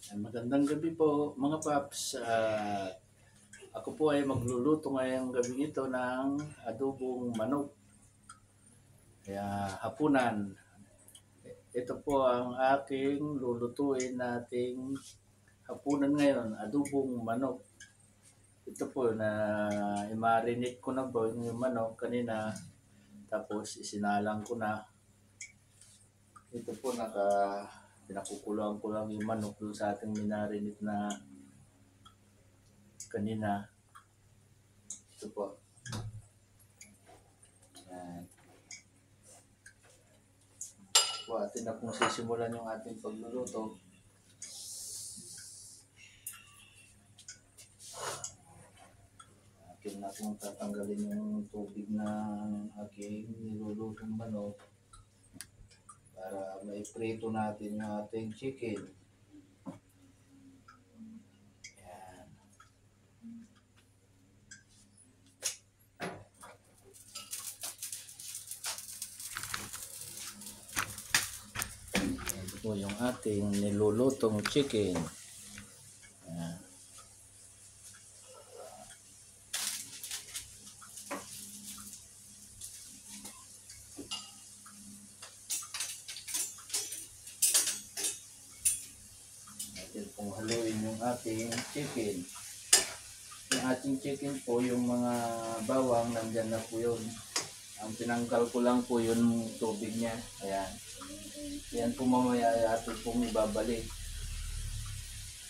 Magandang gabi po mga paps. Ako po ay magluluto ngayong gabi ito ng adobong manok. Kaya hapunan. Ito po ang aking lulutuin nating hapunan ngayon, adobong manok. Ito po na i-marinate ko na po yung manok kanina. Tapos isinalang ko na. Ito po pinakukulang ko lang yung manok doon sa ating minarinate na kanina. Ito po. Yan. Po, atin na kung sisimulan yung ating pagluluto. Atin na kung tatanggalin yung tubig ng aking nilulutong manok para maiprito natin yung ating chicken. Yan. Ito po yung ating nilulutong chicken. Yan. Atin pong haluin yung ating chicken. Yung ating chicken po, yung mga bawang, nandyan na po yun. Ang tinanggal ko lang po yung tubig niya. Ayan. Yan po mamaya atin pong ibabalik.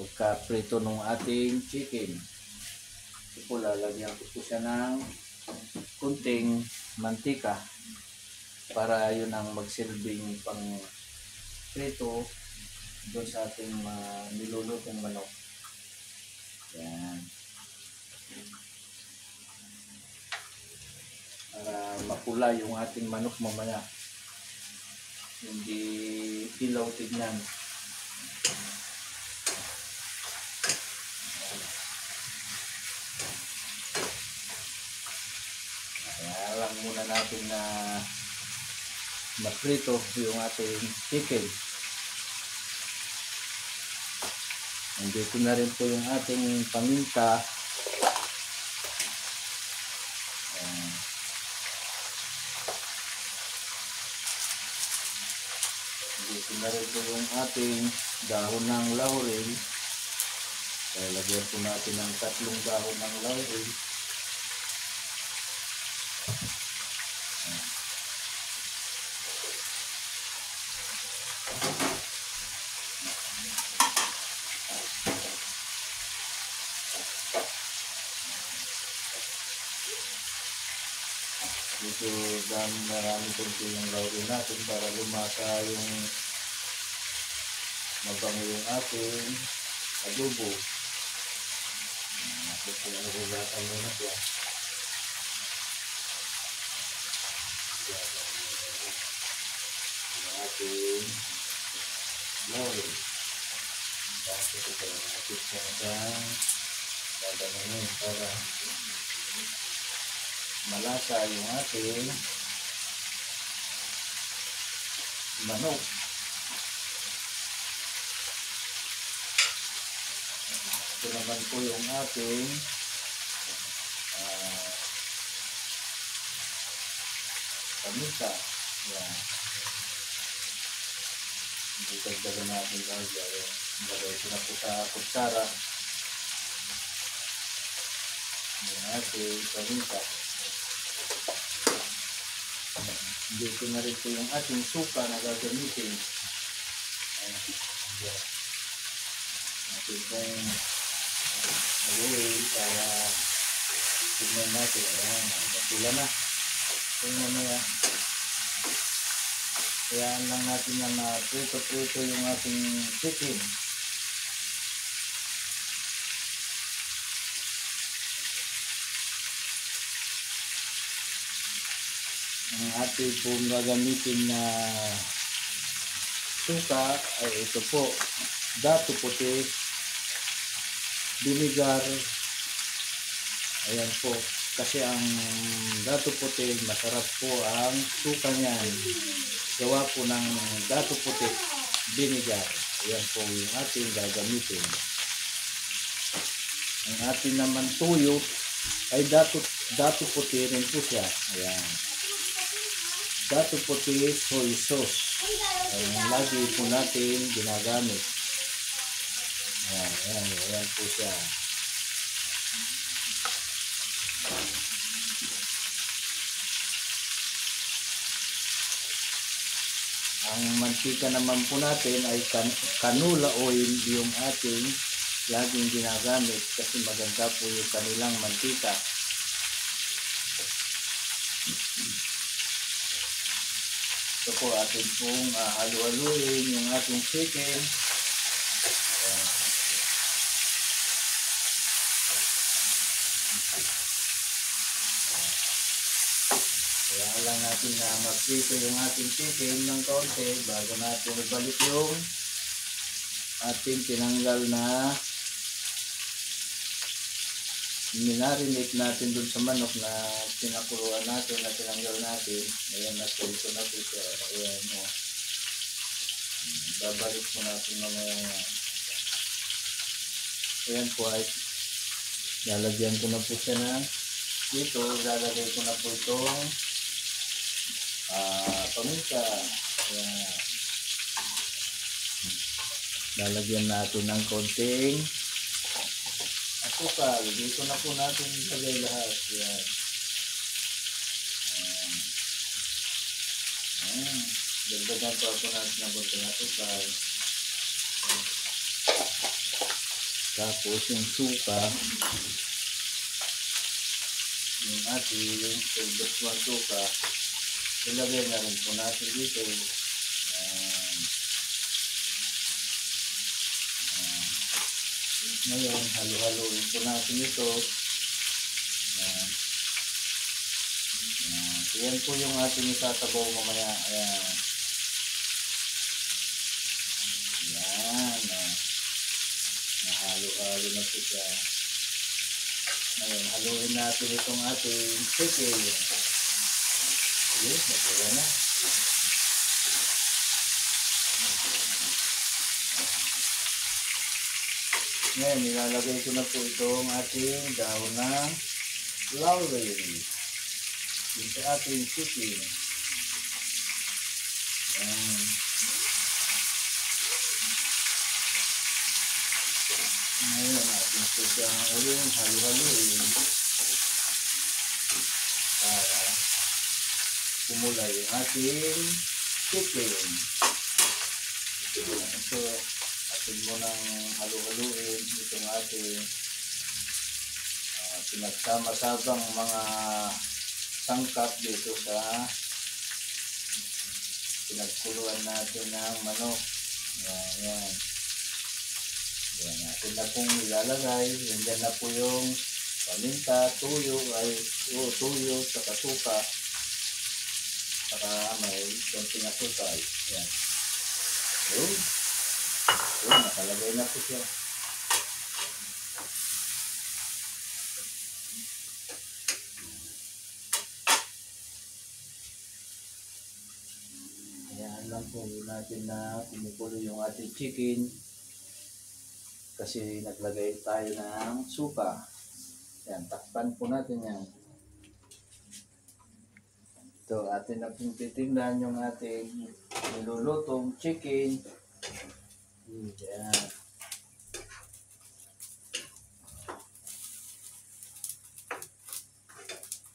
Pagka-prito ng ating chicken. Ito po lalagyan ko po siya ng kunting mantika para yun ang magsilbing pang prito doon sa ating nilulutong manok. Yan. Para mapula yung ating manok mamaya. Hindi hilaw tignan. Kaya lang muna natin na maprito yung ating chicken. Nandito na rin po yung ating paminta. Nandito na rin po yung ating dahon ng laurel. Kaya lagyan po natin ng 3 dahon ng laurel. Dito maraming konti yung laurel natin para lumasa yung mabango yung ating adobo. Natin po yung hulasan muna siya. Yung ating laurel. Tapos ito natin siya ng gagawin para malasa yung ating manok. Ito naman po yung ating paminta. Yan. Dagdagan natin lagi. Lagay ko na po sa kutsara yung ating paminta. Dito na rin po yung ating suka na gagamitin. Natin pong haluin para tignan natin. Ayan, napula na. Ito mamaya. Kayaan lang natin na maprito-prito yung ating chicken. Ang ating pong gagamitin na suka ay ito po, dato puti, vinegar. Ayan po, kasi ang dato puti, masarap po ang suka niyan. Gawa po ng dato puti, vinegar. Ayan po yung ating gagamitin. Ang ating naman tuyo ay dato puti rin po siya. Ayan. Dato puti soy sauce. Ang lagi po natin ginagamit. Ayan po siya. Ang mantika naman po natin ay canola oil yung ating laging ginagamit kasi maganda po yung kanilang mantika. Ito po atin pong halu-haluin yung ating chicken. Kailangan lang natin na mag-prito yung ating chicken ng kaunti bago natin ibalik yung ating tinanggal na minarinate natin dun sa manok na pinakuluan natin, na tinanggal natin. Ayan, nasulito na po siya. Ayan mo. Babalik po natin mamaya yan. Ayan po ay lalagyan ko na po siya na dito. Lalagay ko na po itong paminta. Ayan. Lalagyan natin ng konting asukal. Dito na po natin ilagay lahat. Ayan. Ayan. Dagdagan pa po natin ng konting asukal. Tapos yung suka, yung ating silbert suka, ilagay na rin po natin dito. Ayan. Ngayon, halu-haluin po natin ito. Ayan. Ayan po yung ating isasabaw mamaya. Ayan. Ayan. Nahalo-halo na po siya. Ngayon, haluin natin itong ating chicken. Ayan, natuwa na. Ngayon, nilalagay ko na po itong ating dahon ng laurel. Yung sa ating chicken. Ayan. Ngayon, ating siyang uling halu-haluin para kumula yung ating chicken. So, atin mo ng halu-haluin itong ating pinagsama-sabang mga sangkap dito sa pinagkuluan natin ng manok. Ayan. Ayan natin na pong ilalagay. Yan na po yung paminta, tuyo, saka suka, saka may konting asukal. Ayan. Yun, nakalagay na po siya. Ayan lang po natin na kumukulo yung ating chicken kasi naglagay tayo ng suka. Ayan, takpan po natin yan. Ito, atin na pong titingnan yung ating nilulutong chicken. Ayan.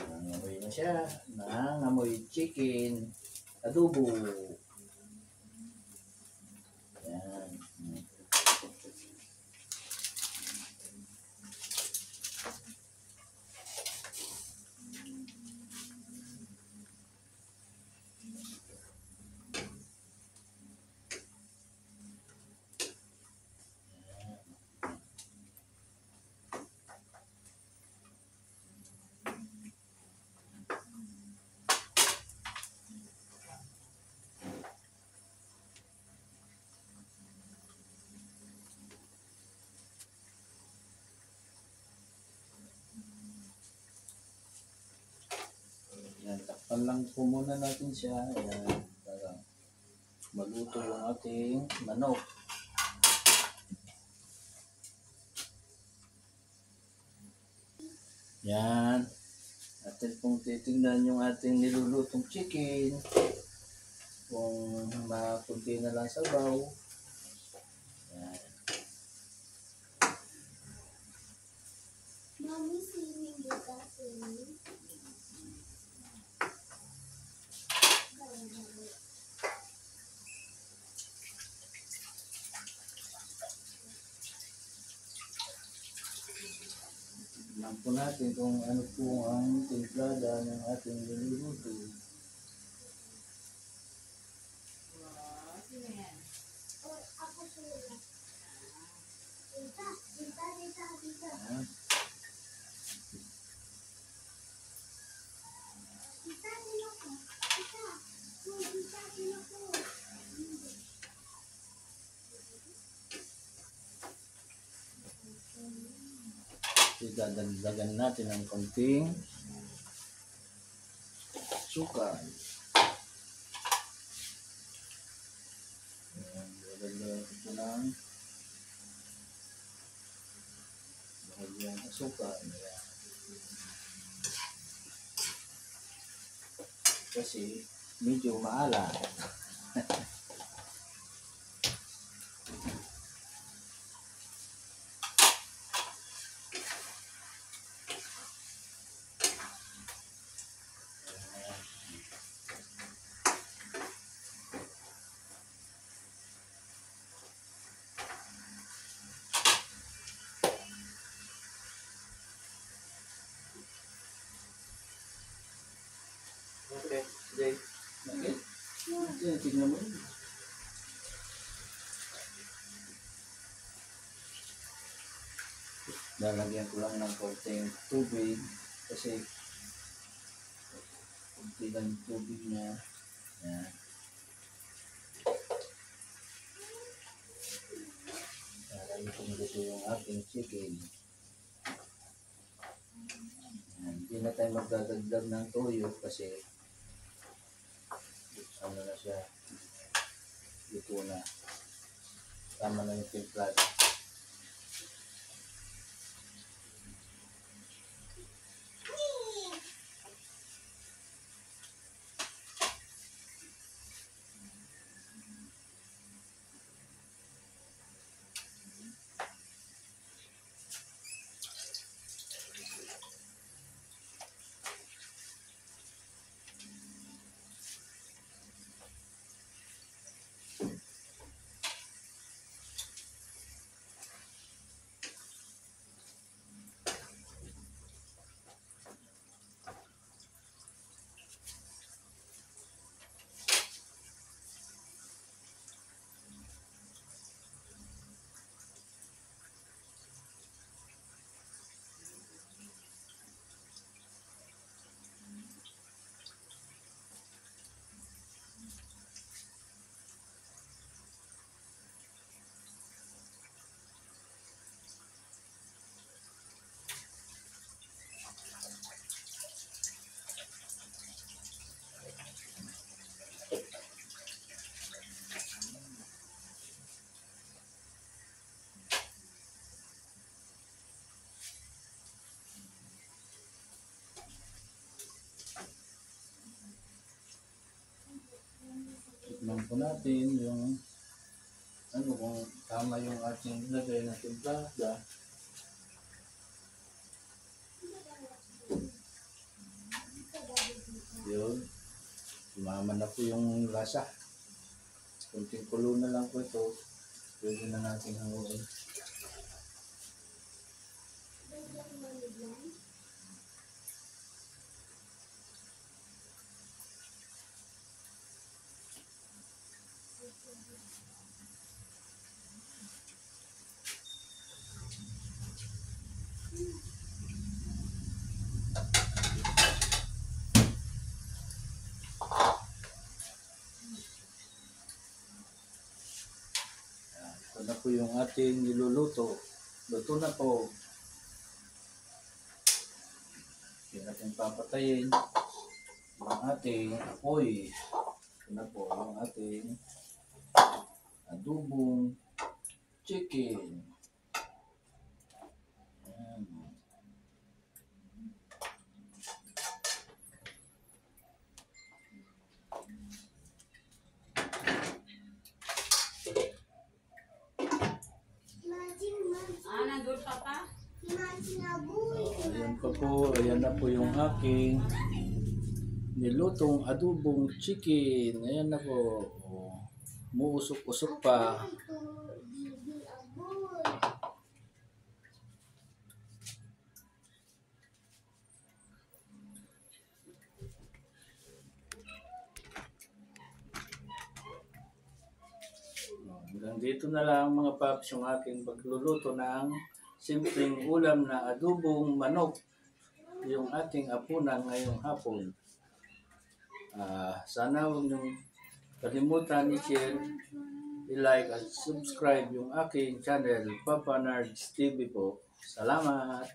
Nangamoy na siya. Nangamoy chicken adobo. Ayan. Ayan, takpan lang po muna natin siya. Ayan, para maluto yung ating manok. Yan. Atin pong titingnan yung ating nilulutong chicken. Kung makunti na lang sabaw. Yan. Mami, swimming dito, swimming. Tignan po natin kung ano po ang timplada ng ating niluluto. Oh, ako sila. Tita, tita, tita, tita. Yan. Tita, sino ko? Tita. Oh, tita, sino ko? Dadagdagan natin ng konting suka. Ayan, dadagdagan ko po ng bahagyang suka. Ayan. Kasi medyo maalat. Okay, Jay. Bakit? Yan, tingnan mo. Lalagyan ko lang ng konting tubig kasi konti lang yung tubig niya. Yan. Para luto yung ating chicken. Yan. Hindi na tayo magdadagdag ng toyo kasi ano na siya, luto na. Tama na yung timplado. Tignan po natin yung ano kung tama yung ating lagay na timplada. Yun. Tumama na po yung lasa. Kunting kulo na lang po ito. Pwede na natin hanguin. Ito na po yung ating niluluto. Luto na po. Hindi natin papatayin yung ating apoy. Ito na po yung ating adobong chicken. Ayan. Papa? Ayan pa po, ayan na po yung aking nilutong adobong chicken. Ayan na po. Oh, muusok-usok pa. Hanggang dito na lang mga paps yung aking pagluluto ng simpleng ulam na adobong manok. Yung ating apunan ngayong hapon. Sana huwag niyong kalimutan i-share, i-like at subscribe yung aking channel, Papa Nards TV po. Salamat!